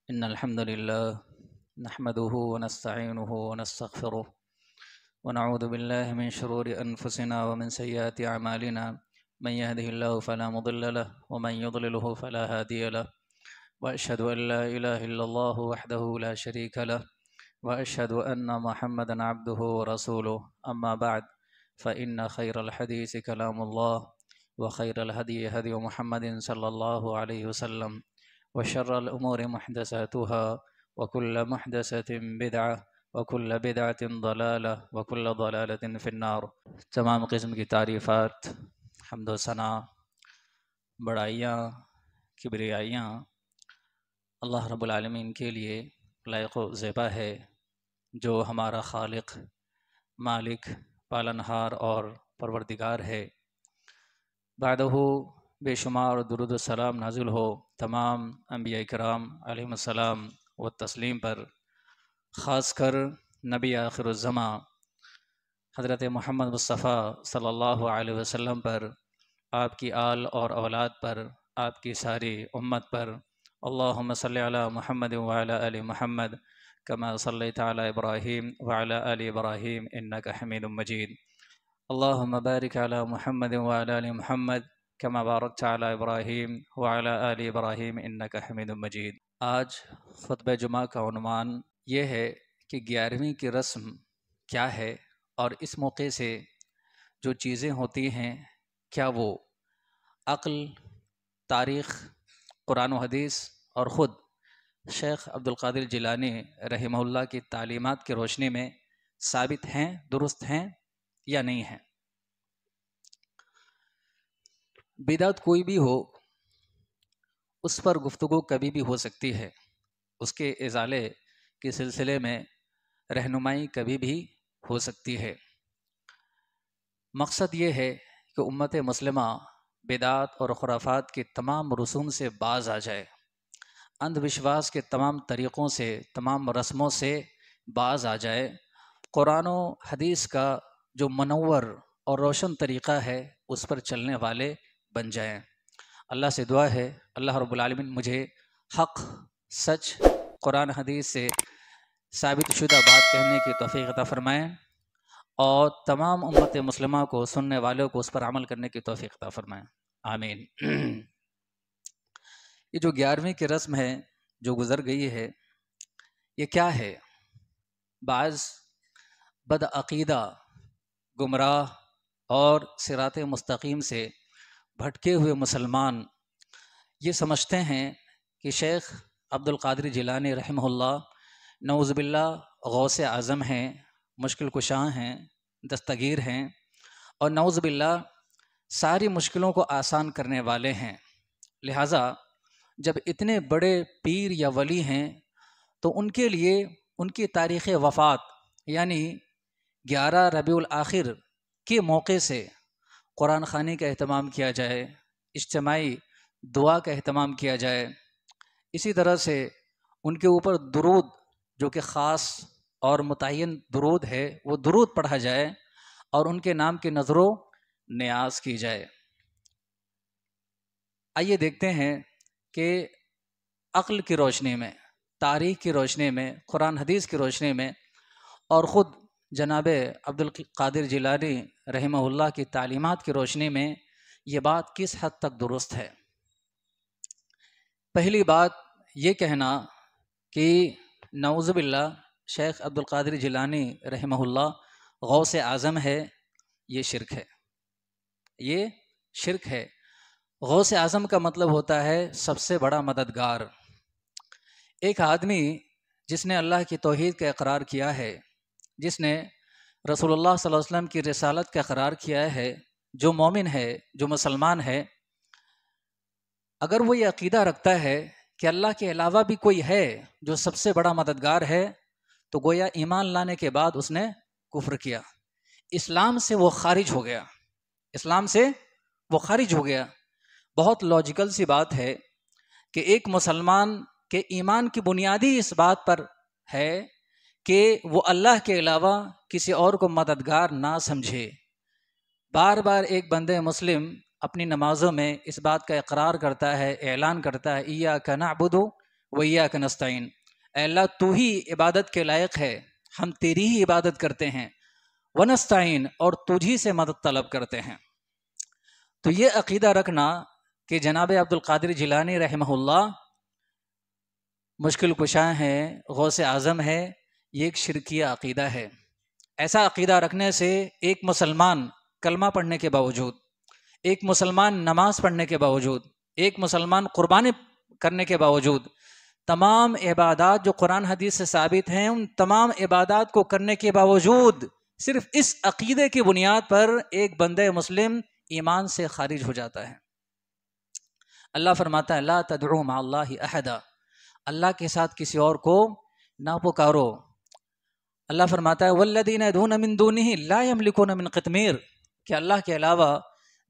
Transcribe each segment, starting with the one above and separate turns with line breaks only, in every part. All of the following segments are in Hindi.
इन्नल हम्दुलिल्लाह नहमदुहु व नस्तईनुहु व नस्तगफिरुह व नऊज़ु बिल्लाहि मिन शुरूरि अनफुसिना व मिन सय्यिआति अमालिना मन यहदिहिल्लाहु फला मुदिल्ल लहु व मन युद्लिलहु फला हादिय लहु व अशहदु अन ला इलाहा इल्लल्लाहु वहदहु ला शरीका लहु व अशहदु अन्न मुहम्मदन अब्दुहु व रसूलुहु अम्मा बअद फ़इन्न खैरल हदीस कलामुल्लाह व खैरल हदी हदी मुहम्मदिन सल्लल्लाहु अलैहि वसल्लम व शर्रल उमूरि मुहदसातुहा व कुल्लु मुहदसतिन बिदअह व कुल्लु बिदअतिन दलालह व कुल्लु दलालतिन फिन्नार। तमाम किस्म की तारीफ़ात, हम्द व सना, बड़ाइयाँ, किबरियाइयाँ अल्लाह रब्बुल आलमीन के लिए लायक़ व ज़ेबा है, जो हमारा खालिक, मालिक, पालनहार और परवरदिगार है। बादहु बेशुमार दुरूद व सलाम नाज़िल हो तमाम अंबिया किराम अलैहिमुस्सलाम व तस्लीम पर, ख़ासकर नबी आखिरुज़्ज़मा हज़रत मोहम्मद मुस्तफ़ा सल्लल्लाहु अलैहि वसल्लम पर, आपकी आल और औलाद पर, आपकी सारी उम्मत पर। अल्लाहुम्मा सल्लि अला मुहम्मद व अला आलि मुहम्मद कमा सल्लैता अला इब्राहीम व अला आलि इब्राहीम इन्नका हमीदुम मजीद। अल्लाहुम्मा बारिक अला मुहम्मद व अला आलि मुहम्मद कमा बारकता अला इब्राहीम व अला आलि इब्राहीम इन्नका हमीदुम मजीद। आज खुतबा जुमा का उन्वान ये है कि 11वीं की रस्म क्या है और इस मौके से जो चीज़ें होती हैं क्या वो अक़ल, तारीख़, कुरान व हदीस और ख़ुद शेख अब्दुल क़ादिर जिलानी रहमहुल्लाह की तालीमात की रोशनी में साबित हैं, दुरुस्त हैं या नहीं हैं। बिदअत कोई भी हो, उस पर गुफ्तगू कभी भी हो सकती है, उसके इज़ाले के सिलसिले में रहनुमाई कभी भी हो सकती है। मकसद ये है कि उम्मत मुस्लिमा बिदअत और खुराफात के तमाम रसूम से बाज आ जाए, अंधविश्वास के तमाम तरीक़ों से, तमाम रस्मों से बाज आ जाए, कुरान व हदीस का जो मुनव्वर और रोशन तरीक़ा है उस पर चलने वाले बन जाएं। अल्लाह से दुआ है अल्लाह रब्बुल आलमीन मुझे हक़, सच, कुरान हदीस से साबित शुदा बात कहने की तौफ़ीक़ अता फ़रमाएँ और तमाम उम्मत मुस्लिमा को, सुनने वालों को उस पर अमल करने की तौफ़ीक़ अता फ़रमाएँ। आमीन। ये जो 11वीं की रस्म है जो गुज़र गई है, ये क्या है? बाज़ बदअक़ीदा, गुमराह और सिरात मुस्तकीम से भटके हुए मुसलमान ये समझते हैं कि शेख अब्दुल क़ादिर जिलानी रहमहुल्लाह नऊज़ बिल्लाह गौसे आज़म हैं, मुश्किल कुशा हैं, दस्तगीर हैं और नऊज़ बिल्लाह सारी मुश्किलों को आसान करने वाले हैं। लिहाजा जब इतने बड़े पीर या वली हैं तो उनके लिए उनकी तारीख़ वफ़ात यानी 11 रबीउल आखिर के मौके से कुरान ख़ानी का एहतमाम किया जाए, इज्तिमाई दुआ का एहतमाम किया जाए। इसी तरह से उनके ऊपर दुरूद जो कि ख़ास और मुतय्यन दुरूद है वो दुरूद पढ़ा जाए और उनके नाम की नज़रो नियाज़ की जाए। आइए देखते हैं कि अक़ल की रोशनी में, तारीख़ की रोशनी में, कुरान हदीस की रोशनी में और ख़ुद जनाब अब्दुल क़ादिर जिलानी रहमहुल्लाह की तालीमात की रोशनी में ये बात किस हद तक दुरुस्त है। पहली बात ये कहना कि नऊज़ बिल्लाह शेख अब्दुल क़ादिर जिलानी रहमहुल्लाह गौसे आज़म है, ये शिरक है, ये शिरक है। गौसे आज़म का मतलब होता है सबसे बड़ा मददगार। एक आदमी जिसने अल्लाह की तौहीद का इकरार किया है, जिसने रसूलुल्लाह सल्लल्लाहु अलैहि वसल्लम की रिसालत का इकरार किया है, जो मोमिन है, जो मुसलमान है, अगर वो ये अक़ीदा रखता है कि अल्लाह के अलावा भी कोई है जो सबसे बड़ा मददगार है, तो गोया ईमान लाने के बाद उसने कुफ्र किया, इस्लाम से वो खारिज हो गया, इस्लाम से वो खारिज हो गया। बहुत लॉजिकल सी बात है कि एक मुसलमान के ईमान की बुनियादी इस बात पर है कि वो अल्लाह के अलावा किसी और को मददगार ना समझे। बार बार एक बंदे मुस्लिम अपनी नमाज़ों में इस बात का इकरार करता है, ऐलान करता है, इय्याका नअबुदु व इय्याक नस्तईन, ऐ अल्लाह तू ही इबादत के लायक है, हम तेरी ही इबादत करते हैं, व नस्तईन, और तुझी से मदद तलब करते हैं। तो ये अकीदा रखना कि जनाब अब्दुल कादिर जिलानी रहमहुल्लाह मुश्किल कुशा है, गौसे आज़म है, ये एक शिरकिया अकीदा है। ऐसा अकीदा रखने से एक मुसलमान कलमा पढ़ने के बावजूद, एक मुसलमान नमाज पढ़ने के बावजूद, एक मुसलमान कुर्बानी करने के बावजूद, तमाम इबादात जो कुरान हदीस से साबित हैं, उन तमाम इबादात को करने के बावजूद सिर्फ इस अकीदे की बुनियाद पर एक बंदे मुस्लिम ईमान से खारिज हो जाता है। अल्लाह फरमाता है, ला तदउ मअल्लाहि अहदा, अल्लाह के साथ किसी और को ना पुकारो। अल्लाह फरमाता है, वल्लदीना यदऊना मिन दूनिही ला यमलिकूना मिन क़ितमीर, कि अल्लाह के अलावा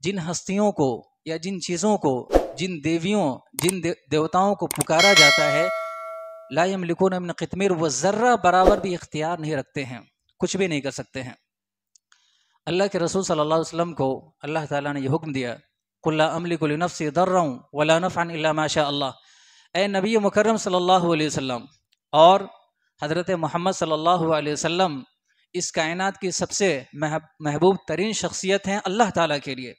जिन हस्तियों को या जिन चीज़ों को, जिन देवियों, जिन देवताओं को पुकारा जाता है, ला यमलिकूना मिन क़ितमीर, वो ज़र्रा बराबर भी इख्तियार नहीं रखते हैं, कुछ भी नहीं कर सकते हैं। अल्लाह के रसूल सल्लल्लाहु अलैहि वसल्लम को अल्लाह ताला ने यह हुक्म दिया, कुल ला अमलिकु लिनफ्सी दर्रन वला नफ़अन इल्ला मा शा अल्लाह, ए नबी मुकर्रम सल्लल्लाहु अलैहि वसल्लम और हज़रत मोहम्मद सल्लल्लाहु अलैहि वसल्लम इस कायनात की सबसे महबूब तरीन शख्सियत हैं अल्लाह ताला के लिए,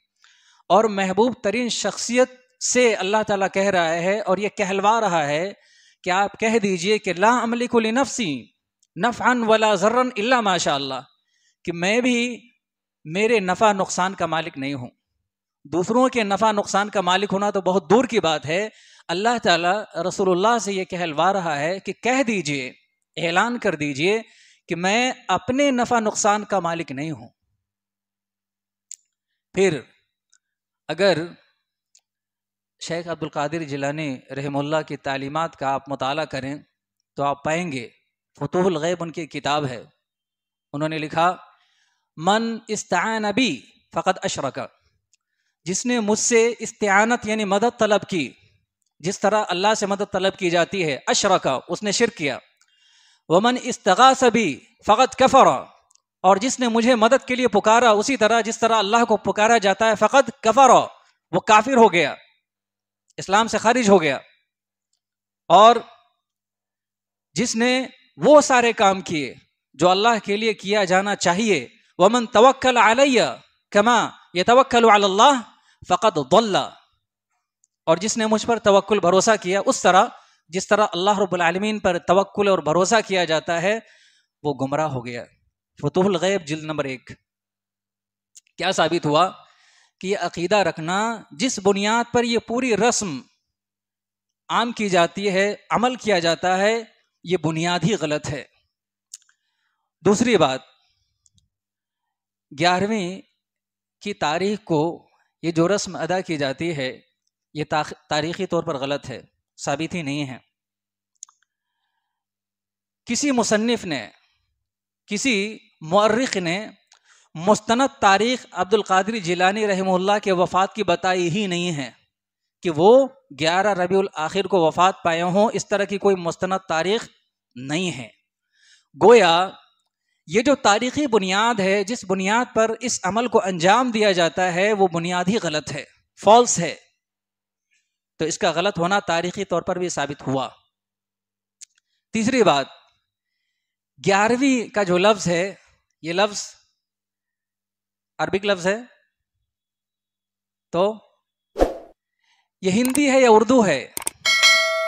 और महबूब तरीन शख्सियत से अल्लाह ताला कह रहा है और ये कहलवा रहा है कि आप कह दीजिए कि ला अमलिकु लिनफ्सी नफ़अन वला ज़र्रन इल्ला मा शा अल्लाह, कि मैं भी मेरे नफ़ा नुकसान का मालिक नहीं हूँ। दूसरों के नफ़ा नुकसान का मालिक होना तो बहुत दूर की बात है, अल्लाह ताला रसूलुल्लाह से ये कहलवा रहा है कि कह दीजिए, ऐलान कर दीजिए कि मैं अपने नफ़ा नुकसान का मालिक नहीं हूँ। फिर अगर शेख अब्दुल कादिर जिलानी रहमुल्लाह की तालीमात का आप मुताला करें तो आप पाएंगे, फुतूहुल गैब उनकी किताब है, उन्होंने लिखा, मन इस्ताअन बी फ़क़द अशरका, जिसने मुझसे इस्तिआनत यानी मदद तलब की, जिस तरह अल्लाह से मदद तलब की जाती है, अशरका, उसने शिर्क किया। वमन इस्तगास बी फ़क़द कफ़रा, और जिसने मुझे मदद के लिए पुकारा उसी तरह जिस तरह अल्लाह को पुकारा जाता है, फ़क़द कफ़रा, वो काफिर हो गया, इस्लाम से खारिज हो गया। और जिसने वो सारे काम किए जो अल्लाह के लिए किया जाना चाहिए, वमन तवक्कल अलैया कमा यतवक्कलु अलल्लाह फ़क़द दल्ला, और जिसने मुझ पर तवक्कुल भरोसा किया उस तरह जिस तरह अल्लाह रब्बुल आलमीन पर तवक्कुल और भरोसा किया जाता है, वो गुमराह हो गया। फुतूहुल गैब जिल्द नंबर 1। क्या साबित हुआ कि ये अकीदा रखना जिस बुनियाद पर ये पूरी रस्म आम की जाती है, अमल किया जाता है, ये बुनियाद ही गलत है। दूसरी बात, 11वीं की तारीख को ये जो रस्म अदा की जाती है, ये तारीखी तौर पर गलत है, साबित ही नहीं है। किसी मुसन्निफ ने, किसी मुअर्रिख ने मुस्तनद तारीख अब्दुल कादिर जिलानी रहमहुल्लाह के वफ़ात की बताई ही नहीं है कि वो 11 रबीउल आखिर को वफ़ात पाए हों, इस तरह की कोई मुस्तनद तारीख नहीं है। गोया ये जो तारीखी बुनियाद है, जिस बुनियाद पर इस अमल को अंजाम दिया जाता है, वो बुनियाद ही गलत है, फॉल्स है। तो इसका गलत होना तारीखी तौर पर भी साबित हुआ। तीसरी बात, 11वीं का जो लफ्ज़ है, ये लफ्ज़ अरबिक लफ्ज़ है, तो ये हिंदी है या उर्दू है,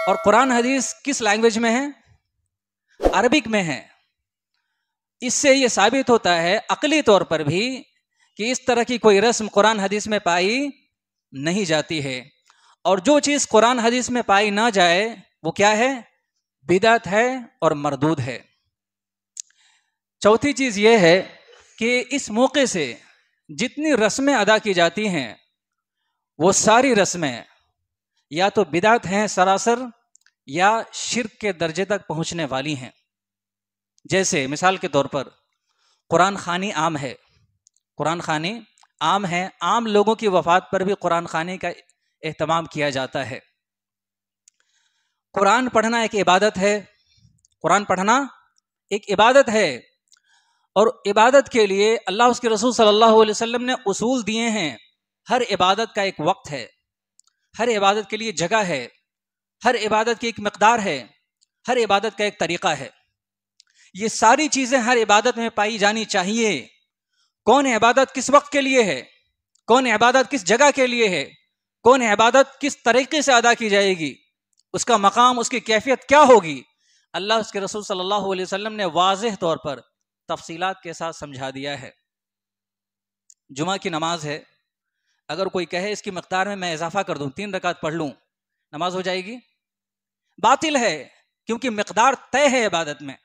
और कुरान हदीस किस लैंग्वेज में है? अरबिक में है। इससे ये साबित होता है अकली तौर पर भी कि इस तरह की कोई रस्म कुरान हदीस में पाई नहीं जाती है, और जो चीज़ कुरान हदीस में पाई ना जाए वो क्या है? बिदअत है और मरदूद है। चौथी चीज़ ये है कि इस मौके से जितनी रस्में अदा की जाती हैं, वो सारी रस्में या तो बिदअत हैं सरासर, या शिर्क के दर्जे तक पहुंचने वाली हैं। जैसे मिसाल के तौर पर कुरान खानी आम है, कुरान खानी आम है, आम लोगों की वफात पर भी कुरान खानी का एहतमाम किया जाता है। कुरान पढ़ना एक इबादत है, कुरान पढ़ना एक इबादत है, और इबादत के लिए अल्लाह उसके रसूल सल्लल्लाहु अलैहि वसल्लम ने उसूल दिए हैं। हर इबादत का एक वक्त है, हर इबादत के लिए जगह है, हर इबादत की एक मिकदार है, हर इबादत का एक तरीका है। ये सारी चीज़ें हर इबादत में पाई जानी चाहिए। कौन इबादत किस वक्त के लिए है, कौन इबादत किस जगह के लिए है, कौन इबादत किस तरीके से अदा की जाएगी, उसका मकाम, उसकी कैफियत क्या होगी, अल्लाह उसके रसूल सल्लल्लाहु अलैहि वसल्लम ने वाज़ेह तौर पर तफसीलात के साथ समझा दिया है। जुमा की नमाज है, अगर कोई कहे इसकी मकदार में मैं इजाफा कर दूं, 3 रकात पढ़ लूं, नमाज हो जाएगी? बातिल है, क्योंकि मकदार तय है इबादत में।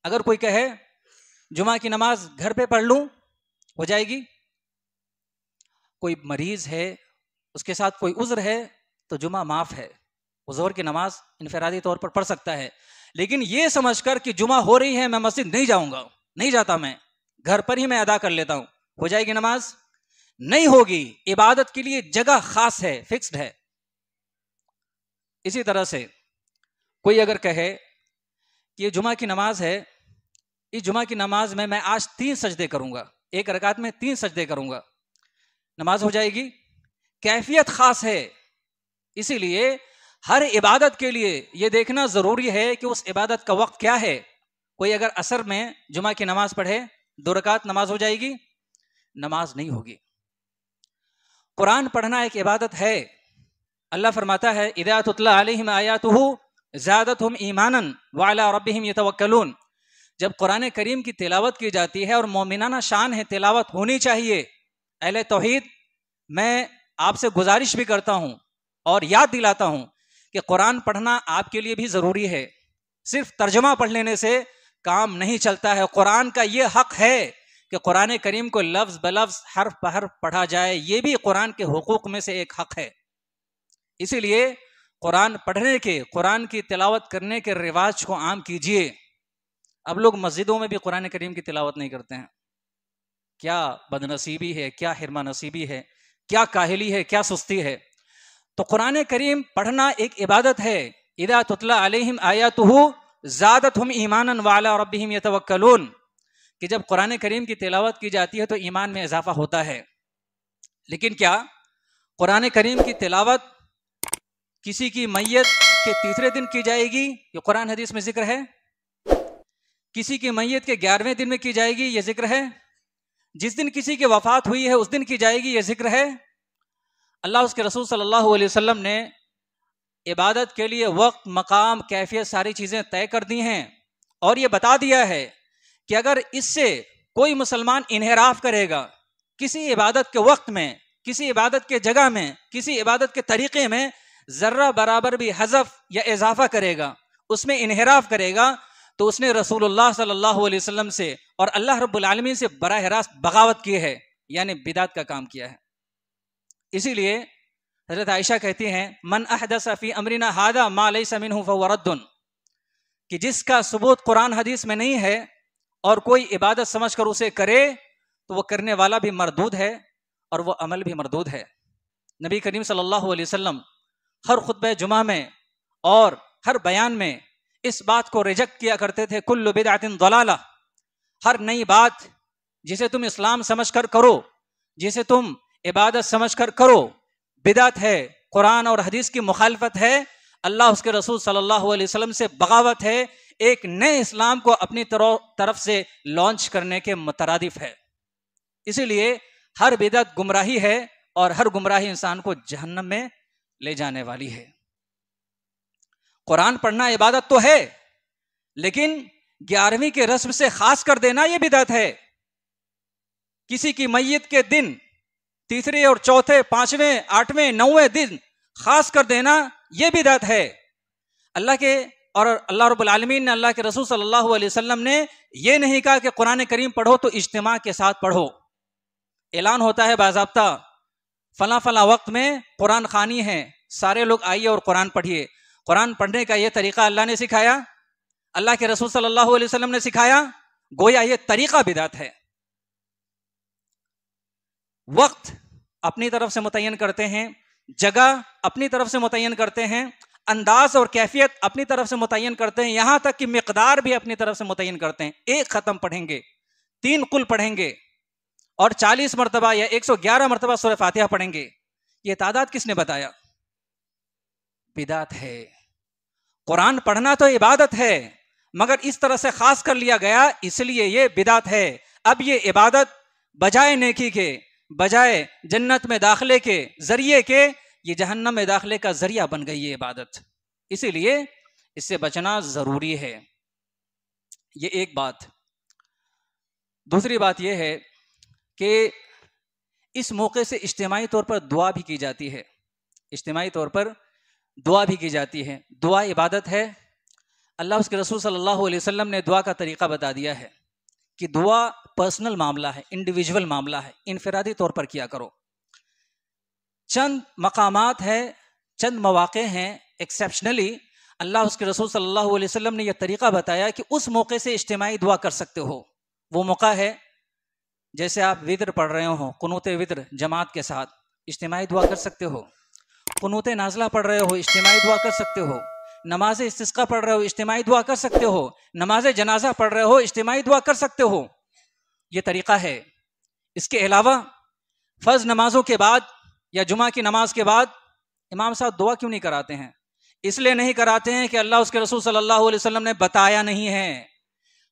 अगर कोई कहे जुमा की नमाज घर पे पढ़ लूं, हो जाएगी? कोई मरीज है, उसके साथ कोई उज़्र है, तो जुमा माफ है, वो ज़ोहर की नमाज इनफरादी तौर पर पढ़ सकता है। लेकिन ये समझकर कि जुमा हो रही है, मैं मस्जिद नहीं जाऊंगा, नहीं जाता, मैं घर पर ही मैं अदा कर लेता हूं, हो जाएगी नमाज? नहीं होगी। इबादत के लिए जगह खास है, फिक्स्ड है। इसी तरह से कोई अगर कहे कि ये जुमा की नमाज है, इस जुमा की नमाज में मैं आज 3 सजदे करूंगा, 1 रकात में 3 सजदे करूंगा, नमाज हो जाएगी? कैफियत खास है, इसीलिए हर इबादत के लिए यह देखना जरूरी है कि उस इबादत का वक्त क्या है। कोई अगर असर में जुमा की नमाज पढ़े, 2 रकात, नमाज हो जाएगी? नमाज नहीं होगी। कुरान पढ़ना एक इबादत है। अल्लाह फरमाता है, इज़ा तुतला अलैहिम आयातुहु ज़ादतहुम ईमानन व अला रब्बिहिम यतवक्कलून। जब कुरान करीम की तिलावत की जाती है, और मोमिनाना शान है, तिलावत होनी चाहिए। अहले तौहीद, मैं आपसे गुजारिश भी करता हूँ और याद दिलाता हूँ कि कुरान पढ़ना आपके लिए भी ज़रूरी है। सिर्फ तर्जमा पढ़ लेने से काम नहीं चलता है। कुरान का ये हक है कि कुरान करीम को लफ्ज़ बलफ्ज़, हर्फ बहर्फ पढ़ा जाए, ये भी कुरान के हुकूक में से एक हक है। इसीलिए कुरान पढ़ने के, कुरान की तिलावत करने के रिवाज को आम कीजिए। अब लोग मस्जिदों में भी कुरान करीम की तिलावत नहीं करते हैं। क्या बदनसीबी है, क्या हिरमा नसीबी है, क्या काहिली है, क्या सुस्ती है। तो कुरान करीम पढ़ना एक इबादत है। इज़ा तुतला अलैहिम आयातुहु ज़ादतहुम ईमानन व अला रब्बिहिम यतवक्कलून, कि जब कुरान करीम की तिलावत की जाती है तो ईमान में इजाफा होता है। लेकिन क्या कुरान करीम की तिलावत किसी की मैयत के तीसरे दिन की जाएगी? ये कुरान हदीस में जिक्र है। किसी की मैयत के 11वें दिन में की जाएगी, ये जिक्र है। जिस दिन किसी की वफात हुई है उस दिन की जाएगी, ये जिक्र है। अल्लाह उसके रसूल सल्लल्लाहु अलैहि वसल्लम ने इबादत के लिए वक्त, मकाम, कैफियत, सारी चीज़ें तय कर दी हैं और ये बता दिया है कि अगर इससे कोई मुसलमान इन्हिराफ करेगा, किसी इबादत के वक्त में, किसी इबादत के जगह में, किसी इबादत के तरीक़े में ज़र्रा बराबर भी हज़फ या इजाफा करेगा, उसमें इन्हिराफ करेगा, तो उसने रसूलुल्लाह सल्लल्लाहु अलैहि वसल्लम से और अल्लाह रब्बुल आलमीन से बराह रास्त बगावत की है, यानी बिदात का काम किया है। इसीलिए हज़रत आयशा कहती हैं, मन अहदस फी अमरिना हादा मा लैसा मिन्हु फहुव रद्दुन, कि जिसका सबूत कुरान हदीस में नहीं है और कोई इबादत समझकर उसे करे, तो वह करने वाला भी मरदूद है और वह अमल भी मरदूद है। नबी करीम सल्लल्लाहु अलैहि वसल्लम हर खुतबे जुमा में और हर बयान में इस बात को रिजेक्ट किया करते थे, कुल्लु बिदअतिन दलाला, हर नई बात जिसे तुम इस्लाम समझकर करो, जिसे तुम इबादत समझकर करो, बिदात है, कुरान और हदीस की मुखालफत है, अल्लाह उसके रसूल सल्लल्लाहु अलैहि वसल्लम से बगावत है, एक नए इस्लाम को अपनी तरफ से लॉन्च करने के मुतरादिफ है। इसीलिए हर बिदअत गुमराही है और हर गुमराही इंसान को जहन्नम में ले जाने वाली है। कुरान पढ़ना इबादत तो है, लेकिन 11वीं के रस्म से खास कर देना यह बिदअत है। किसी की मैयत के दिन, तीसरे और चौथे, 5वें, 8वें, 9वें दिन खास कर देना यह बिदअत है। अल्लाह के और अल्लाह रब्बुल आलमीन ने, अल्लाह के रसूल सल्लल्लाहु अलैहि वसल्लम ने यह नहीं कहा कि कुरान करीम पढ़ो तो इज्तिमा के साथ पढ़ो। ऐलान होता है बाज़ाब्ता, फला फला वक्त में कुरान खानी है, सारे लोग आइए और कुरान पढ़िए। कुरान पढ़ने का यह तरीका अल्लाह ने सिखाया, अल्लाह के रसूल सल्लल्लाहु अलैहि वसल्लम ने सिखाया, गोया यह तरीका बिदअत है। वक्त अपनी तरफ से मुतय्यन करते हैं, जगह अपनी तरफ से मुतय्यन करते हैं, अंदाज और कैफियत अपनी तरफ से मुतय्यन करते हैं, यहां तक कि मिकदार भी अपनी तरफ से मुतय्यन करते हैं। 1 खत्म पढ़ेंगे, 3 कुल पढ़ेंगे और 40 मरतबा या 111 मरतबा सूरह फातिहा पढ़ेंगे। यह तादाद किसने बताया? बिदात है। कुरान पढ़ना तो इबादत है, मगर इस तरह से खास कर लिया गया इसलिए ये बिदात है। अब ये इबादत बजाय नेकी के, बजाय जन्नत में दाखिले के जरिए के, ये जहन्नम में दाखिले का जरिया बन गई ये इबादत। इसीलिए इससे बचना जरूरी है। ये एक बात। दूसरी बात यह है कि इस मौके से इज्तिमाई तौर पर दुआ भी की जाती है। इज्तिमाई तौर पर दुआ भी की जाती है। दुआ इबादत है। अल्लाह उसके रसूल सल्लल्लाहु अलैहि वसल्लम ने दुआ का तरीका बता दिया है कि दुआ पर्सनल मामला है, इंडिविजुअल मामला है, इनफरादी तौर पर किया करो। चंद मकामात है, चंद मौके हैं, एक्सेप्शनली अल्लाह उसके रसूल सल्लल्लाहु अलैहि वसल्लम ने यह तरीका बताया कि उस मौके से इज्तिमाई दुआ कर सकते हो। वो मौका है जैसे आप वित्र पढ़ रहे हो, कुनूत वित्र जमात के साथ, इज्तिमाई दुआ कर सकते हो। कुनूत नाज़िला पढ़ रहे हो, इज्तिमाई दुआ कर सकते हो। नमाज इस्तिस्का पढ़ रहे हो, इज्तिमाई दुआ कर सकते हो। नमाज जनाजा पढ़ रहे हो, इज्तिमाई दुआ कर सकते हो। ये तरीका है। इसके अलावा फ़र्ज नमाजों के बाद या जुमा की नमाज के बाद इमाम साहब दुआ क्यों नहीं कराते हैं? इसलिए नहीं कराते हैं कि अल्लाह उसके रसूल सल्लल्लाहु अलैहि वसल्लम ने बताया नहीं है।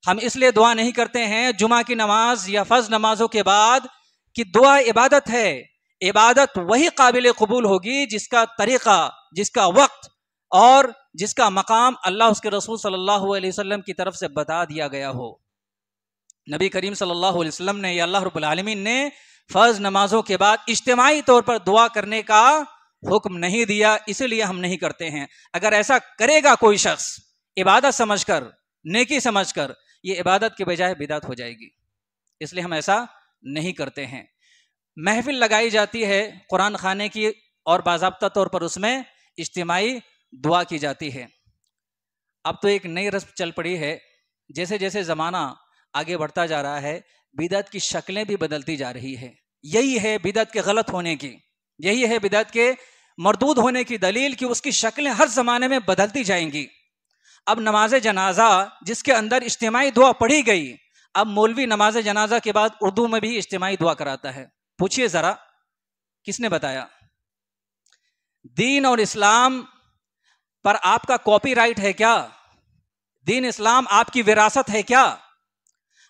हम इसलिए दुआ नहीं करते हैं जुमा की नमाज या फ़र्ज नमाजों के बाद कि दुआ इबादत है। इबादत वही काबिल कबूल होगी जिसका तरीका, जिसका वक्त और जिसका मकाम अल्लाह उसके रसूल सल्लल्लाहु अलैहि वसल्लम की तरफ से बता दिया गया हो। नबी करीम सल्लल्लाहु अलैहि वसल्लम ने या अल्लाह रब्बुल आलमीन ने फ़र्ज नमाजों के बाद इज्तिमाई तौर पर दुआ करने का हुक्म नहीं दिया, इसलिए हम नहीं करते हैं। अगर ऐसा करेगा कोई शख्स इबादत समझकर, नेकी समझकर, ये इबादत के बजाय बिदात हो जाएगी। इसलिए हम ऐसा नहीं करते हैं। महफिल लगाई जाती है कुरान खाने की और बाज़ाब्ता तौर पर उसमें इज्तिमाई दुआ की जाती है। अब तो एक नई रस्म चल पड़ी है। जैसे जैसे ज़माना आगे बढ़ता जा रहा है, बिदअत की शक्लें भी बदलती जा रही है। यही है बिदअत के गलत होने की, यही है बिदअत के मरदूद होने की दलील कि उसकी शक्लें हर ज़माने में बदलती जाएंगी। अब नमाज जनाजा जिसके अंदर इज्तिमाई दुआ पढ़ी गई, अब मौलवी नमाज जनाजा के बाद उर्दू में भी इज्तिमाई दुआ कराता है। पूछिए ज़रा, किसने बताया? दीन और इस्लाम पर आपका कॉपीराइट है क्या? दीन इस्लाम आपकी विरासत है क्या?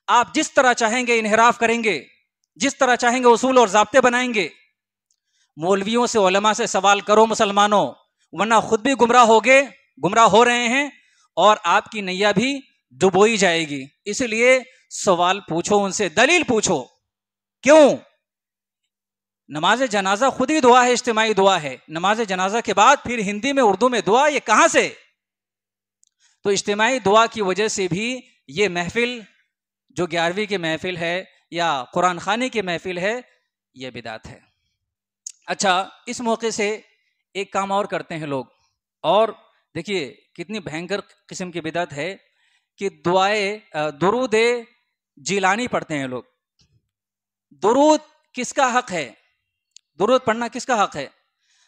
आप जिस तरह चाहेंगे इन्हिराफ करेंगे, जिस तरह चाहेंगे उसूल और ज़ाब्ते बनाएंगे। मौलवियों से, उलमा से सवाल करो मुसलमानों, वरना खुद भी गुमराह होगे, गुमराह हो रहे हैं और आपकी नैया भी डुबोई जाएगी। इसलिए सवाल पूछो उनसे, दलील पूछो। क्यों? नमाज जनाजा खुद ही दुआ है, इज्तिमाई दुआ है। नमाज जनाजा के बाद फिर हिंदी में, उर्दू में दुआ, ये कहां से? तो इज्तिमाई दुआ की वजह से भी ये महफिल जो 11वीं की महफिल है या कुरान खानी की महफिल है, ये बिदात है। अच्छा, इस मौके से एक काम और करते हैं लोग, और देखिए कितनी भयंकर किस्म की बिदात है कि दुरूद जिलानी पढ़ते हैं लोग। दुरूद किसका हक है? दुरूद पढ़ना किसका हक है?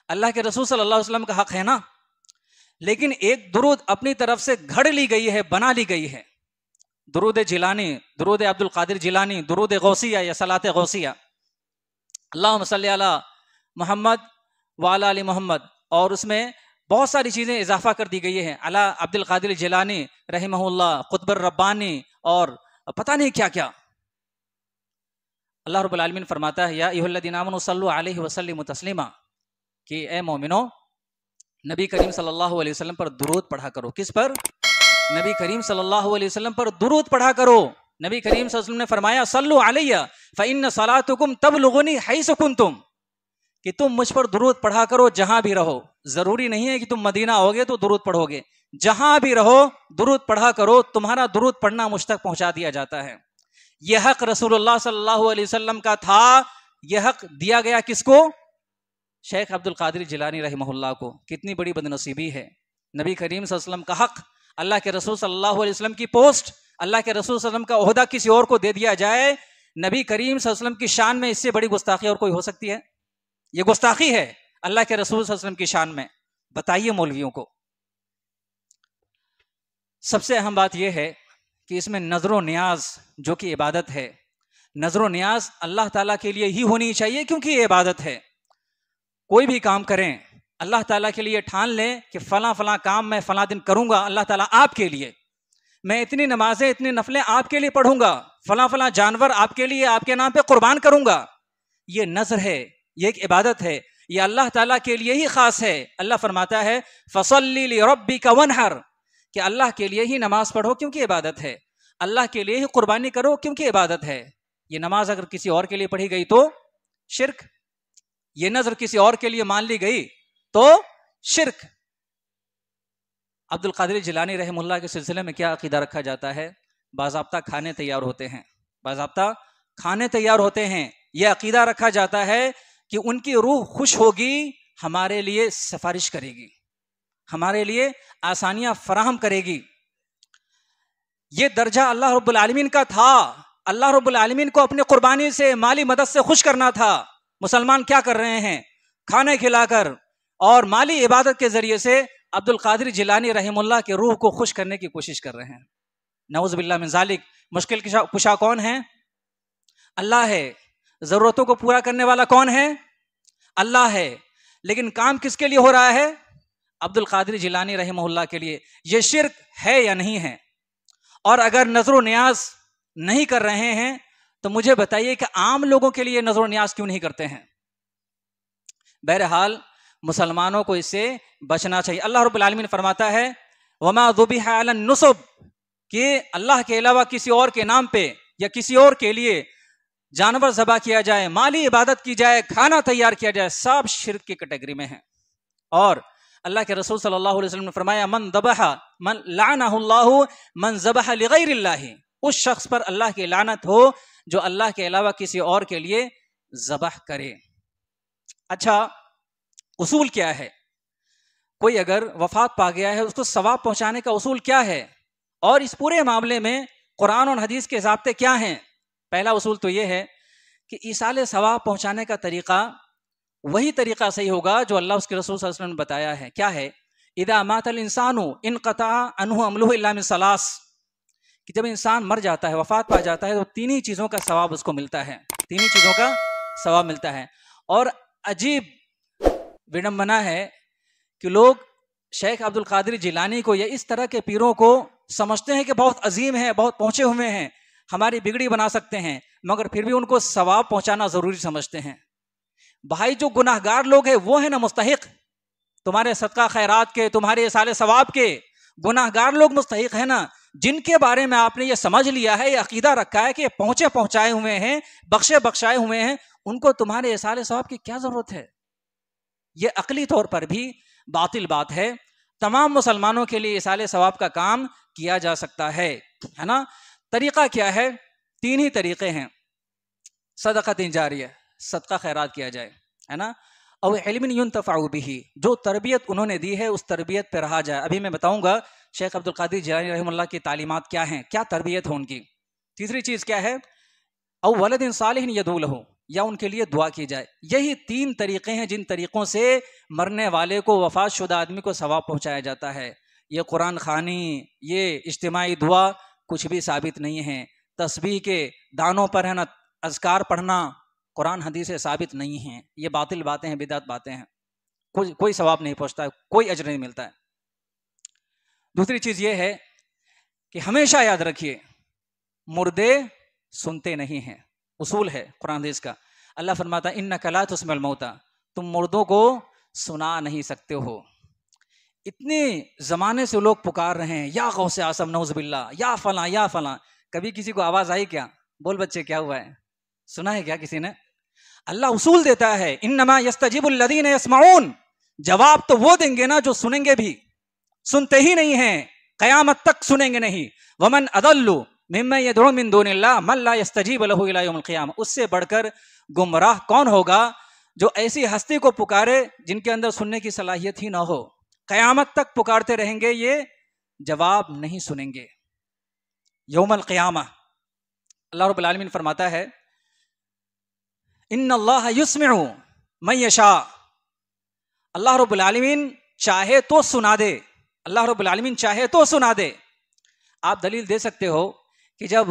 अल्लाह के रसूल सल्लल्लाहु अलैहि वसल्लम का हक है ना। लेकिन एक दुरूद अपनी तरफ से घड़ ली गई है, बना ली गई है। दुरूद जिलानी, दुरूद अब्दुल कादिर जिलानी, दुरूद गौसिया या सलात गौसिया, अल्लाहुम्मा सल्ली अला मोहम्मद व अला आलि मोहम्मद, और उसमें बहुत सारी चीज़ें इजाफा कर दी गई हैं। अला अब्दुल कादिर जिलानी रहमहुल्लाह, कुतुब रब्बानी और पता नहीं क्या क्या। अल्लाह रब्बुल आलमीन फरमाता है, या अय्युहल्लज़ीना आमनू सल्लु अलैहि व सल्लिमू तस्लीमा, कि ए मोमिनो, नबी करीम सल्लल्लाहु अलैहि वसल्लम पर दुरूद पढ़ा करो। किस पर? नबी करीम सल्लल्लाहु अलैहि वसल्लम पर दुरूद पढ़ा करो। नबी करीम सल्लल्लाहु अलैहि वसल्लम ने फरमाया, सल्लु अलैया फ़इन्न सलातुकुम तबलुगुनी हैसु कुंतुम, कि तुम मुझ पर दुरूद पढ़ा करो जहां भी रहो। जरूरी नहीं है कि तुम मदीना होगे तो दुरूद पढ़ोगे, जहां भी रहो दुरूद पढ़ा करो, तुम्हारा दुरूद पढ़ना मुझ तक पहुंचा दिया जाता है। यह हक रसूलुल्लाह सल्लल्लाहु अलैहि वसल्लम का था। यह हक दिया गया किसको? शेख अब्दुल कादिर जिलानी रहमहुल्लाह को। कितनी बड़ी बदनसीबी है। नबी करीम सल्लल्लाहु अलैहि वसल्लम का हक, अल्लाह के रसूल सल्लल्लाहु अलैहि वसल्लम की पोस्ट, अल्लाह के रसूल सल्लल्लाहु अलैहि वसल्लम का ओहदा किसी और को दे दिया जाए। नबी करीम सल्लल्लाहु अलैहि वसल्लम की शान में इससे बड़ी गुस्ताखी और कोई हो सकती है? ये गुस्ताखी है अल्लाह के रसूल सल्लल्लाहु अलैहि वसल्लम की शान में। बताइए मौलवियों को। सबसे अहम बात यह है कि इसमें नजरो नियाज जो कि इबादत है, नजरो नियाज अल्लाह ताला के लिए ही होनी चाहिए, क्योंकि ये इबादत है। कोई भी काम करें, अल्लाह ताला के लिए ठान लें कि फला फला काम मैं फला दिन करूंगा अल्लाह ताला आपके लिए, मैं इतनी नमाजें इतनी नफलें आपके लिए पढ़ूंगा, फला फला जानवर आपके लिए आपके नाम पे कुर्बान करूंगा। ये नज़र है, ये एक इबादत है, ये अल्लाह ताला के लिए ही खास है। अल्लाह फरमाता है फसल्ली लिरब्बिका वनहर, कि अल्लाह के लिए ही नमाज पढ़ो क्योंकि इबादत है, अल्लाह के लिए ही कुर्बानी करो क्योंकि इबादत है। ये नमाज अगर किसी और के लिए पढ़ी गई तो शिर्क, ये नजर किसी और के लिए मान ली गई तो शिर्क। अब्दुल कादिर जिलानी रहमुल्लाह के सिलसिले में क्या अकीदा रखा जाता है? बाज़ाब्ता खाने तैयार होते हैं, बाज़ाब्ता खाने तैयार होते हैं। यह अकीदा रखा जाता है कि उनकी रूह खुश होगी, हमारे लिए सिफारिश करेगी, हमारे लिए आसानियां फराहम करेगी। ये दर्जा अल्लाह रब्बुल आलमीन का था। अल्लाह रब्बुल आलमीन को अपनी कुर्बानी से, माली मदद से खुश करना था। मुसलमान क्या कर रहे हैं? खाने खिलाकर और माली इबादत के जरिए से अब्दुल कादिर जिलानी रहमुल्लाह के रूह को खुश करने की कोशिश कर रहे हैं। नऊज़ बिल्लाह मिन ज़ालिक। मुश्किल कुशा कौन है? अल्लाह है। जरूरतों को पूरा करने वाला कौन है? अल्लाह है। लेकिन काम किसके लिए हो रहा है? अब्दुल कादिर जिलानी रहमुल्लाह के लिए। यह शिर्क है या नहीं है? और अगर नजर नियाज नहीं कर रहे हैं तो मुझे बताइए कि आम लोगों के लिए नजर नियाज क्यों नहीं करते हैं? बहरहाल मुसलमानों को इससे बचना चाहिए। अल्लाह रब्बुल आलमीन फरमाता है वमा ज़ुबिहा अलन नुसब, कि अल्लाह के अलावा किसी और के नाम पे या किसी और के लिए जानवर ज़बा किया जाए, माली इबादत की जाए, खाना तैयार किया जाए, सब शिर्क की कैटेगरी में है। और अल्लाह के रसूल सल्लल्लाहु अलैहि वसल्लम ने फरमाया मन दबहा मन लानहुल्लाहु मन ज़बहा लिगैरिल्लाहि, उस शख्स पर अल्लाह की लानत हो जो अल्लाह के अलावा किसी और के लिए ज़बह करे। अच्छा, उसूल क्या है? कोई अगर वफात पा गया है उसको सवाब पहुंचाने का उसूल क्या है? और इस पूरे मामले में कुरान और हदीस के ज़ाब्ते क्या हैं? पहला उसूल तो यह है कि ईसाले सवाब पहुंचाने का तरीका वही तरीका सही होगा जो अल्लाह उसके रसूल सल्लल्लाहु अलैहि वसल्लम ने बताया है। क्या है? इदा मातल इंसानु इनक़ता अन्हु अमलुहु इल्ला मिन सलास, कि जब इंसान मर जाता है, वफात पा जाता है, तो तीन ही चीज़ों का सवाब उसको मिलता है, तीन ही चीज़ों का सवाब मिलता है। और अजीब विडंबना है कि लोग शेख अब्दुल कादिर जिलानी को या इस तरह के पीरों को समझते हैं कि बहुत अजीम है, बहुत पहुंचे हुए हैं, हमारी बिगड़ी बना सकते हैं, मगर फिर भी उनको सवाब पहुंचाना जरूरी समझते हैं। भाई जो गुनाहगार लोग हैं वो है ना मुस्तहिक तुम्हारे सदका खैरात के, तुम्हारे साले सवाब के। गुनाहगार लोग मुस्तहिक है ना, जिनके बारे में आपने ये समझ लिया है, ये अकीदा रखा है कि पहुंचे पहुंचाए हुए हैं, बख्शे बख्शाए हुए हैं, उनको तुम्हारे साले सवाब की क्या जरूरत है? ये अकली तौर पर भी बातिल बात है। तमाम मुसलमानों के लिए इसाले सवाब का काम किया जा सकता है ना। तरीका क्या है? तीन ही तरीके हैं। सदक़त जारिया, सदका खैरात किया जाए, है ना, और इल्मिन युंतफ़अ बिही, जो तरबियत उन्होंने दी है उस तरबियत पर रहा जाए। अभी मैं बताऊंगा शेख अब्दुल कादिर जिलानी रहमुल्लाह की तालीमात क्या हैं, क्या तरबियत हो उनकी। तीसरी चीज़ क्या है? औ वलदिन सालिहिन यदू लहू, या उनके लिए दुआ की जाए। यही तीन तरीके हैं जिन तरीक़ों से मरने वाले को, वफ़ात शुदा आदमी को सवाब पहुँचाया जाता है। ये कुरान खानी, ये इज्तिमाई दुआ कुछ भी साबित नहीं है। तस्बीह के दानों पर है ना अज़कार पढ़ना, कुरान हदीस से साबित नहीं है। ये बातिल बातें हैं, बिदअत बातें हैं, कोई सवाब नहीं पहुँचता है, कोई अजर नहीं मिलता है। दूसरी चीज़ ये है कि हमेशा याद रखिए मुर्दे सुनते नहीं हैं। उसूल है कुरान हदीस का। अल्लाह फरमाता इन्नका ला तुस्मिउल मौता, तुम मुर्दों को सुना नहीं सकते हो। इतने ज़माने से लोग पुकार रहे हैं या गौसे आसम नऊज़ बिल्लाह, या फला या फला। कभी किसी को आवाज़ आई क्या? बोल बच्चे क्या हुआ है? सुना है क्या किसी ने? अल्लाह उसूल देता है इन्नमा यस्तजीबुल लज़ीना यस्माऊन, जवाब तो वो देंगे ना जो सुनेंगे भी, सुनते ही नहीं हैं, क़यामत तक सुनेंगे नहीं। वमन अदल्लु मिम्मन यदउ मिन दूनिल्लाह मन ला यस्तजीब लहु इला यौमिल क़ियामा, उससे बढ़कर गुमराह कौन होगा जो ऐसी हस्ती को पुकारे जिनके अंदर सुनने की सलाहियत ही ना हो। क़यामत तक पुकारते रहेंगे, ये जवाब नहीं सुनेंगे। यौमल क़ियामा अल्लाह रब्बुल आलमीन फरमाता है इन्नल्लाह युस्मिउ मन यशा, अल्लाह रब्बुल आलमीन चाहे तो सुना दे, अल्लाह रब्बुल आलमीन चाहे तो सुना दे। आप दलील दे सकते हो कि जब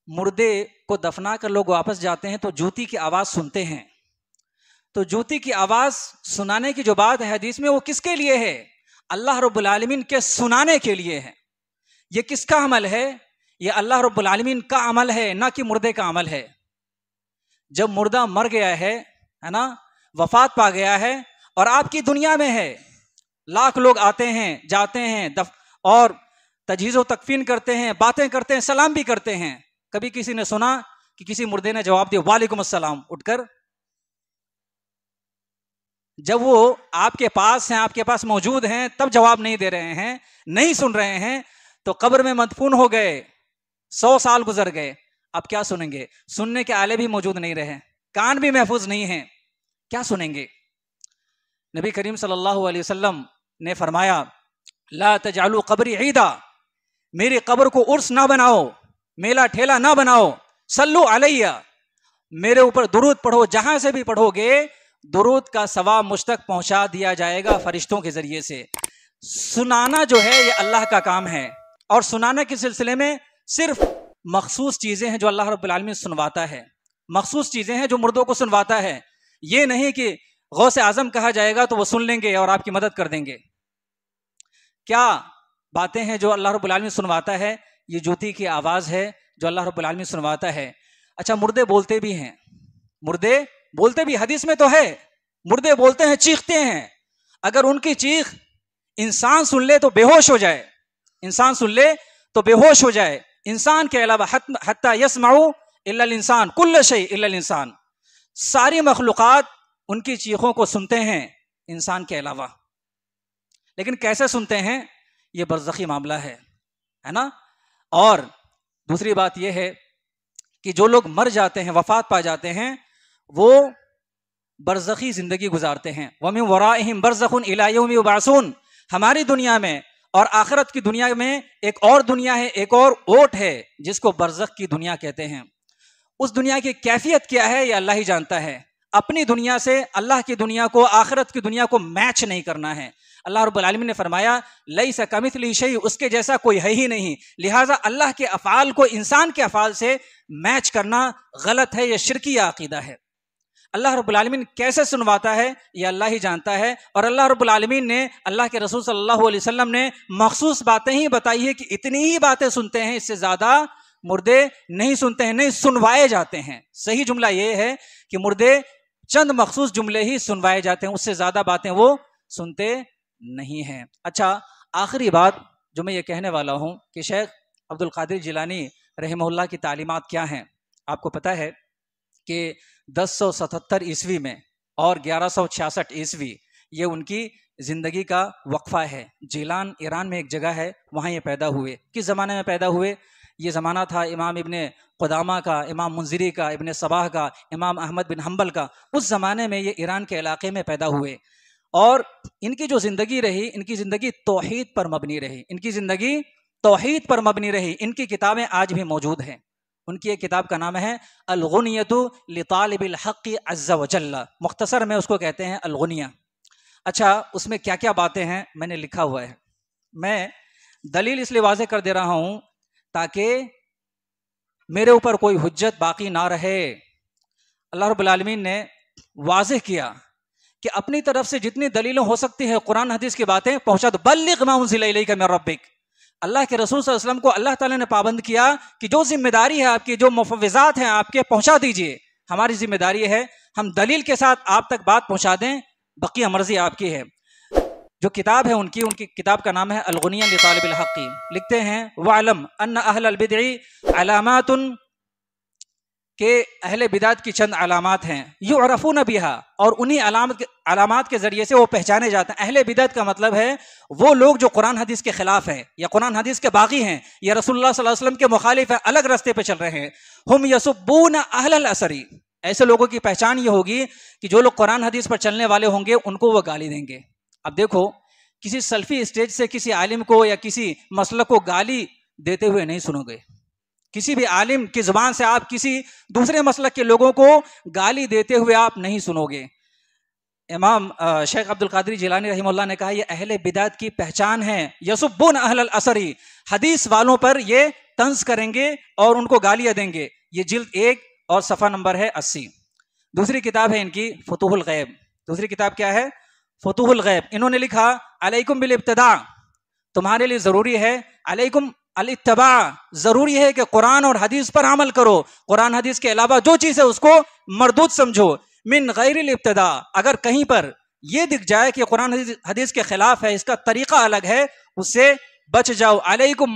मुर्दे को दफना कर लोग वापस जाते हैं तो जूती की आवाज़ सुनते हैं,
तो जूती की आवाज सुनाने की जो बात है हदीस में, वो किसके लिए है? अल्लाह रब्बुल आलमीन के सुनाने के लिए है। ये किसका अमल है? ये अल्लाह रब्बुल आलमीन का अमल है, ना कि मुर्दे का अमल है। जब मुर्दा मर गया है ना, वफात पा गया है और आपकी दुनिया में है, लाख लोग आते हैं जाते हैं और तजहीज़ व तकफीन करते हैं, बातें करते हैं, सलाम भी करते हैं। कभी किसी ने सुना कि किसी मुर्दे ने जवाब दिया वालेकुम अस्सलाम उठकर? जब वो आपके पास हैं, आपके पास मौजूद हैं, तब जवाब नहीं दे रहे हैं, नहीं सुन रहे हैं, तो कब्र में मदफून हो गए, 100 साल गुजर गए, अब क्या सुनेंगे? सुनने के आले भी मौजूद नहीं रहे, कान भी महफूज नहीं है, क्या सुनेंगे? नबी करीम सल्लल्लाहु अलैहि वसल्लम ने फरमाया, ला तजालू कब्री ईदा, मेरी कब्र को उर्स ना बनाओ, मेला ठेला ना बनाओ, सल्लु अलैया, मेरे ऊपर दुरूद पढ़ो, जहां से भी पढ़ोगे दुरूद का सवाब मुझ तक पहुंचा दिया जाएगा फरिश्तों के जरिए से। सुनाना जो है ये अल्लाह का काम है, और सुनाने के सिलसिले में सिर्फ मखसूस चीजें हैं जो अल्लाह रब्बुल आलमीन सुनवाता है, मखसूस चीजें हैं जो मुर्दों को सुनवाता है। ये नहीं कि गौसे आजम कहा जाएगा तो वो सुन लेंगे और आपकी मदद कर देंगे। क्या बातें हैं जो अल्लाह रब्बुल आलमीन सुनवाता है? ये जूती की आवाज है जो अल्लाह रब्बुल आलमीन सुनवाता है। अच्छा, मुर्दे बोलते भी हैं, मुर्दे बोलते भी, हदीस में तो है, मुर्दे बोलते हैं, चीखते हैं। अगर उनकी चीख इंसान सुन ले तो बेहोश हो जाए, इंसान सुन ले तो बेहोश हो जाए। इंसान के अलावा हत्ता यस्माउ इल्लल इंसान कुल्ल शै इल्लल इंसान, सारी मखलूकात उनकी चीखों को सुनते हैं इंसान के अलावा। लेकिन कैसे सुनते हैं, ये बरज़खी मामला है ना। और दूसरी बात यह है कि जो लोग मर जाते हैं, वफात पा जाते हैं, वो बरज़खी जिंदगी गुजारते हैं। वमिन वराइहिम बरज़खुन इला यौमि युबअसून, हमारी दुनिया में और आखिरत की दुनिया में एक और दुनिया है, एक और ओट है जिसको बरज़ख की दुनिया कहते हैं। उस दुनिया की कैफियत क्या है ये अल्लाह ही जानता है। अपनी दुनिया से अल्लाह की दुनिया को, आखिरत की दुनिया को मैच नहीं करना है। अल्लाह रब्बुल आलमीन ने फरमाया लैसा कमिथली शै, उसके जैसा कोई है ही नहीं। लिहाजा अल्लाह के अफ़ाल को इंसान के अफ़ाल से मैच करना गलत है, यह शिरकी अकीदा है। अल्लाह रब्बुल आलमीन कैसे सुनवाता है ये अल्लाह ही जानता है। और अल्लाह रब्बुल आलमीन ने, अल्लाह के रसूल सल्लल्लाहु अलैहि वसल्लम ने मखसूस बातें ही बताई है कि इतनी ही बातें सुनते हैं, इससे ज्यादा मुर्दे नहीं सुनते हैं, नहीं सुनवाए जाते हैं। सही जुमला ये है कि मुर्दे चंद मखसूस जुमले ही सुनवाए जाते हैं, उससे ज्यादा बातें वो सुनते नहीं हैं। अच्छा, आखिरी बात जो मैं ये कहने वाला हूँ कि शेख अब्दुल कादिर जिलानी रहमहुल्लाह की तालीमात क्या हैं। आपको पता है कि 1077 ईस्वी में और 1166 ईस्वी ये उनकी जिंदगी का वक्फा है। जीलान ईरान में एक जगह है, वहाँ ये पैदा हुए। किस ज़माने में पैदा हुए? ये ज़माना था इमाम इब्ने क़ुदामा का, इमाम मुंज़िरी का, इब्ने सबाह का, इमाम अहमद बिन हम्बल का। उस ज़माने में ये ईरान के इलाके में पैदा हुए और इनकी जो ज़िंदगी रही, इनकी ज़िंदगी तौहीद पर मबनी रही, इनकी ज़िंदगी तौहीद पर मबनी रही। इनकी किताबें आज भी मौजूद हैं। उनकी एक किताब का नाम है अल-गुनियतु लितालिबिल हक़्क़ि अज़्ज़ा व जल्ला, मुख्तसर में उसको कहते हैं अल-गुनिया। अच्छा, उसमें क्या क्या बातें हैं मैंने लिखा हुआ है। मैं दलील इसलिए वाज़ेह कर दे रहा हूँ ताकि मेरे ऊपर कोई हुज्जत बाकी ना रहे। अल्लाह रब्बुल आलमीन ने वाज़ेह किया कि अपनी तरफ से जितनी दलीलें हो सकती है, कुरान हदीस की बातें पहुँचा दो। बल्लिग़ मा उन्ज़िला इलैका मिन रब्बिक, अल्लाह के रसूल सल्लल्लाहु अलैहि वसल्लम को अल्लाह ताला ने पाबंद किया कि जो जिम्मेदारी है आपकी, जो मुफ़व्विज़ात हैं आपके, पहुंचा दीजिए। हमारी जिम्मेदारी है हम दलील के साथ आप तक बात पहुंचा दें, बकिया मर्जी आपकी है। जो किताब है उनकी किताब का नाम है अल-गुनिया लितालिबिल हक़्क़ि। लिखते हैं वअलम अन्ना अहलल बिदअ अलामातुन, के अहले बिदात की चंद अलामात हैं, युअरफ़ून बिहा, और उन्हीं अलामात के जरिए से वो पहचाने जाते हैं। अहले बिदात का मतलब है वो लोग जो कुरान हदीस के खिलाफ हैं या कुरान हदीस के बागी हैं या रसूलुल्लाह सल्लल्लाहु अलैहि वसल्लम के मुखालिफ है, अलग रास्ते पे चल रहे हैं। हुम यसुब्बून अहलल असरी, ऐसे लोगों की पहचान ये होगी कि जो लोग कुरान हदीस पर चलने वाले होंगे उनको वो गाली देंगे। अब देखो, किसी सल्फी स्टेज से किसी आलिम को या किसी मसलक को गाली देते हुए नहीं सुनोगे। किसी भी आलिम की जुबान से आप किसी दूसरे मसलक के लोगों को गाली देते हुए आप नहीं सुनोगे। इमाम शेख अब्दुल कादिर जिलानी रहमहुल्लाह ने कहा यह अहले बिदात की पहचान है। यसुब्बुन अहलल असरी, हदीस वालों पर ये तंज करेंगे और उनको गालियां देंगे। ये जिल्द 1 और सफ़ा नंबर है 80। दूसरी किताब है इनकी फतूहुल गैब। दूसरी किताब क्या है? फतूहुल गैब। इन्होंने लिखा अलैकुम बिल इब्तिदा, तुम्हारे लिए जरूरी है, अलैकुम अल इत्तिबा, जरूरी है कि कुरान और हदीस पर अमल करो। कुरान हदीस के अलावा जो चीज है उसको मरदूद समझो। मिन गैरिल इब्तिदा, अगर कहीं पर यह दिख जाए कि कुरान हदीस के खिलाफ है, इसका तरीका अलग है, उससे बच जाओ। अलैकुम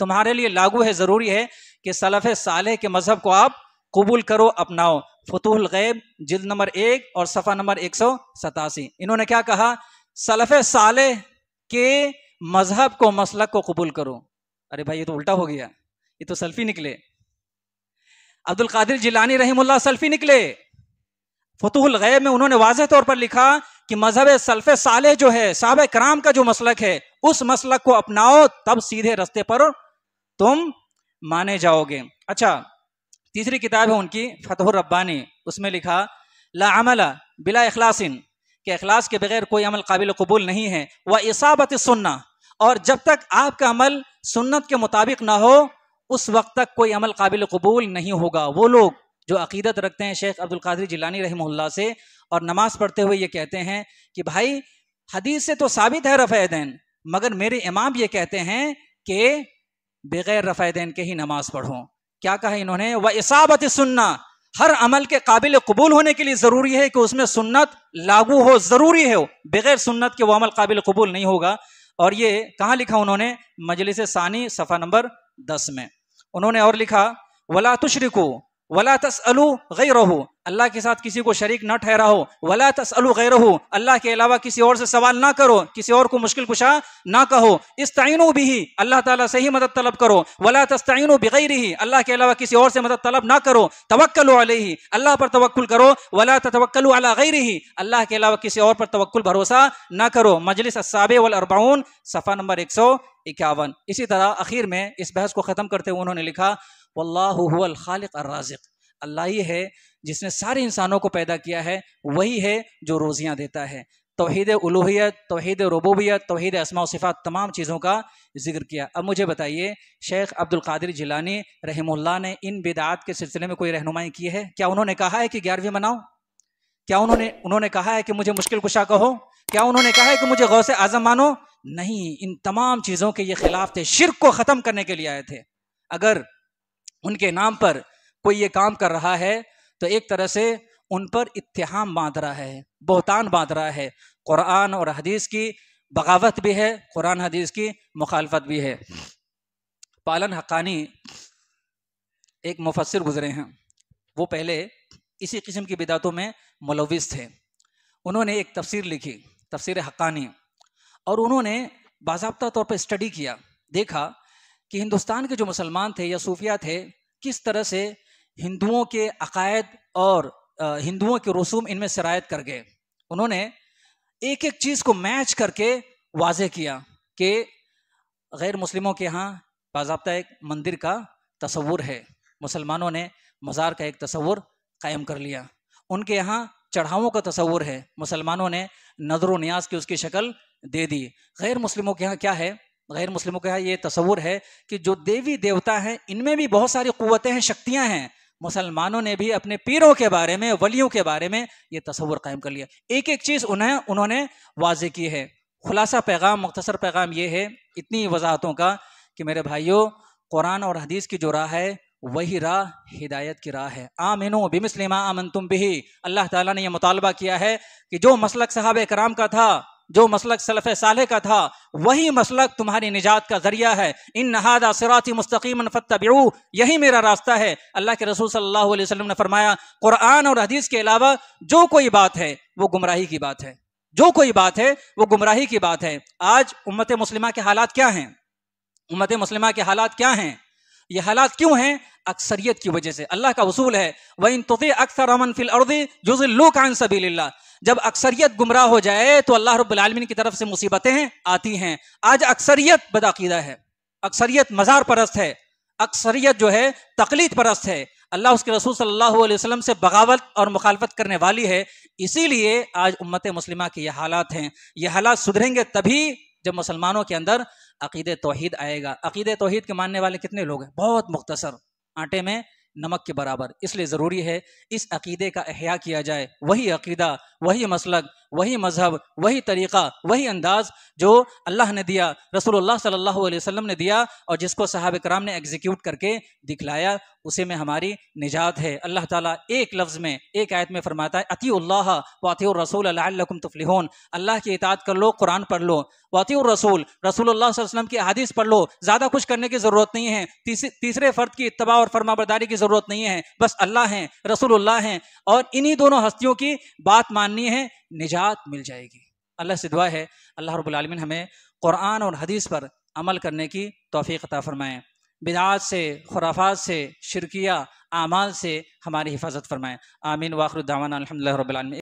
तुम्हारे लिए लागू है, जरूरी है कि सलफ सालेह के मजहब को आप कबूल करो, अपनाओ। फतूहुल गैब जिल्द नंबर 1 और सफ़ा नंबर 187। इन्होंने क्या कहा? सलफ सालेह के मजहब को, मसलक को कबूल करो। अरे भाई ये तो उल्टा हो गया, ये तो सल्फी निकले। अब्दुल कादिर जिलानी रहमुल्लाह सल्फी निकले। फतूहुल गैब में उन्होंने वाज़ेह तौर पर लिखा कि मजहब सल्फ सालेह जो है, साहबा कराम का जो मसलक है, उस मसलक को अपनाओ, तब सीधे रास्ते पर तुम माने जाओगे। अच्छा, तीसरी किताब है उनकी फतहुर रब्बानी। उसमें लिखा ला अमला बिला इखलासिन, कि इखलास के बगैर कोई अमल काबिल कबूल नहीं है। व इसाबत सुन्ना, और जब तक आपका अमल सुन्नत के मुताबिक ना हो, उस वक्त तक कोई अमल काबिल कबूल नहीं होगा। वो लोग जो अकीदत रखते हैं शेख अब्दुल कादिर जिलानी रहमहुल्लाह से, और नमाज पढ़ते हुए ये कहते हैं कि भाई हदीस से तो साबित है रफ़ा दैन, मगर मेरे इमाम ये कहते हैं कि बगैर रफ़ा दैन के ही नमाज पढ़ो। क्या कहा इन्होंने? व इसाबत सुन्ना, हर अमल के काबिल कबूल होने के लिए जरूरी है कि उसमें सुन्नत लागू हो, जरूरी है। बगैर सुन्नत के वो अमल काबिल कबूल नहीं होगा। और ये कहाँ लिखा उन्होंने? मजलिस सानी सफ़ा नंबर 10 में। उन्होंने और लिखा वला तुशरिकू वला तसअलू गैरहू, अल्लाह के साथ किसी को शरीक न ठहराओ। वला तसअलू गैरहू, अल्लाह के अलावा किसी और से सवाल ना करो, किसी और को मुश्किल कुशा ना कहो। इस्ताइनू बिही, अल्लाह ताला से ही मदद तलब करो। वला तस्ताइनू बिगैरिही, अल्लाह के अलावा किसी और से मदद तलब ना करो। तवक्कलू अलैहि, अल्लाह पर तवक्कुल करो। वला ततवक्कलू अला गैरिही, अल्लाह के अलावा किसी और पर तवक्कुल भरोसा ना करो। मजलिस अस्साबे वल अर्बाउन सफ़ा नंबर 151। इसी तरह आखिर में इस बहस को ख़त्म करते हुए उन्होंने लिखा वल्लाहु हुवल खालिक अर्राज़िक़, अल्लाह ही है जिसने सारे इंसानों को पैदा किया है, वही है जो रोजियां देता है। तौहीद उलूहियत, तौहीद रुबूबियत, तौहीद अस्मा व सिफ़ात, तमाम चीज़ों का जिक्र किया। अब मुझे बताइए, शेख अब्दुल कादिर जिलानी रहमुल्लाह ने इन बिदात के सिलसिले में कोई रहनुमाई की है? क्या उन्होंने कहा है कि 11वीं मनाओ? क्या उन्होंने कहा है कि मुझे मुश्किल कुशा कहो? क्या उन्होंने कहा है कि मुझे गौसे आज़म मानो? नहीं, इन तमाम चीज़ों के ये खिलाफ थे, शिर्क को ख़त्म करने के लिए आए थे। अगर उनके नाम पर कोई ये काम कर रहा है तो एक तरह से उन पर इत्तिहाम बांध रहा है, बोहतान बांध रहा है। कुरान और हदीस की बगावत भी है, कुरान हदीस की मुखालफत भी है। पालन हक्कानी एक मुफस्सिर गुजरे हैं, वो पहले इसी किस्म की बिदातों में मुलव्विस थे। उन्होंने एक तफसीर लिखी, तफसीर हक्कानी, और उन्होंने बाज़ाब्ता तौर पर स्टडी किया, देखा कि हिंदुस्तान के जो मुसलमान थे या सूफिया थे, किस तरह से हिंदुओं के अकायद और हिंदुओं के रसूम इनमें सिरायत कर गए। उन्होंने एक एक चीज़ को मैच करके वाज़े किया कि गैर मुस्लिमों के यहाँ बाज़ाब्ता एक मंदिर का तसव्वुर है, मुसलमानों ने मज़ार का एक तसव्वुर कायम कर लिया। उनके यहाँ चढ़ावों का तसव्वुर है, मुसलमानों ने नज़र नियाज की उसकी शक्ल दे दी। गैर मुस्लिमों के यहाँ क्या है? गैर मुस्लिमों का ये तसव्वुर है कि जो देवी देवता हैं इनमें भी बहुत सारी क़ुव्वतें हैं, शक्तियां हैं। मुसलमानों ने भी अपने पीरों के बारे में, वलियों के बारे में ये तसव्वुर कायम कर लिया। एक एक चीज़ उन्होंने वाज़े की है। खुलासा पैगाम, मुख्तसर पैगाम ये है इतनी वजाहतों का कि मेरे भाइयों, कुरान और हदीस की जो राह है वही राह हिदायत की राह है। आमिनू बिमिस्लि मा आमनतुम बिही, अल्लाह ताला ने यह मुतालबा किया है कि जो मसलक सहाबे कराम का था, जो मसलक सलफ़ सालेह का था, वही मसलक तुम्हारी निजात का जरिया है। इन हादा सिराती मुस्तकीमन फत्तबिऊ, यही मेरा रास्ता है। अल्लाह के रसूल सल्लल्लाहु अलैहि वसल्लम ने फरमाया, कुरान और हदीस के अलावा जो कोई बात है वो गुमराही की बात है, जो कोई बात है वो गुमराही की बात है। आज उम्मत मुस्लिमा के हालात क्या हैं? उम्मत मुस्लिमा के हालात क्या हैं? ये हालात क्यों हैं? अक्सरियत की वजह से। अल्लाह का उसूल है वइन तुति अक्सर मन फिल अर्दि युज़िल्लुक अन सबीलिल्लाह, जब अक्सरियत गुमराह हो जाए तो अल्लाह रब्बुल आलमीन की तरफ से मुसीबतें आती हैं। आज अक्सरियत बदअकीदा है, अक्सरियत मज़ार परस्त है, अक्सरियत जो है तकलीद परस्त है, अल्लाह उसके रसूल सल्लल्लाहु अलैहि वसल्लम से बगावत और मुखालफत करने वाली है। इसीलिए आज उम्मत मुस्लिमा के ये हालात हैं। ये हालात सुधरेंगे तभी जब मुसलमानों के अंदर अकीदे तौहीद आएगा। अकीदे तौहीद के मानने वाले कितने लोग हैं? बहुत मुख्तसर, आटे में नमक के बराबर। इसलिए ज़रूरी है इस अकीदे का इहया किया जाए। वही अकीदा, वही मसलक, वही मज़हब, वही तरीक़ा, वही अंदाज़ जो अल्लाह ने दिया, रसूलुल्लाह सल्लल्लाहु अलैहि वसल्लम ने दिया और जिसको सहाबा किराम ने एग्जीक्यूट करके दिखलाया, उसी में हमारी निजात है। अल्लाह ताला एक लफ्ज़ में, एक आयत में फरमाता है, अतीउल्लाह व अतीउर रसूल लअल्लकुम तुफ्लिहून। अल्लाह की इताअत कर लो, कुरान पढ़ लो, व अतीउर रसूल, रसूलुल्लाह सल्लल्लाहु अलैहि वसल्लम की हदीस पढ़ लो। ज़्यादा कुछ करने की ज़रूरत नहीं है। तीसरे फ़र्द की इत्तबा और फरमाबरदारी की ज़रूरत नहीं है। बस अल्लाह हैं, रसूलुल्लाह हैं और इन्हीं दोनों हस्तियों की बात माननी है, निजात मिल जाएगी। अल्लाह से दुआ है अल्लाह रब्बुल आलमीन हमें कुरान और हदीस पर अमल करने की तौफीक अता फरमाएं। बिदआत से, खुराफात से, शिरकिया आमाल से हमारी हिफाजत फरमाएं। आमीन। व आखिर दावाना अल्हम्दुलिल्लाहि रब्बिल आलमीन।